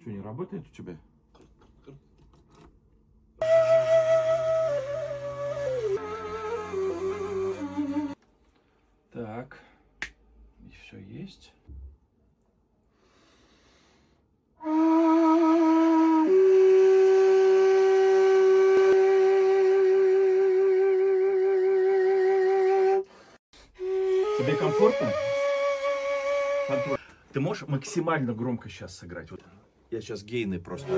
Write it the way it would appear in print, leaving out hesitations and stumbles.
Что, не работает у тебя? Так, и все есть. Тебе комфортно? Контроль. Ты можешь максимально громко сейчас сыграть? Вот. Я сейчас гейны просто.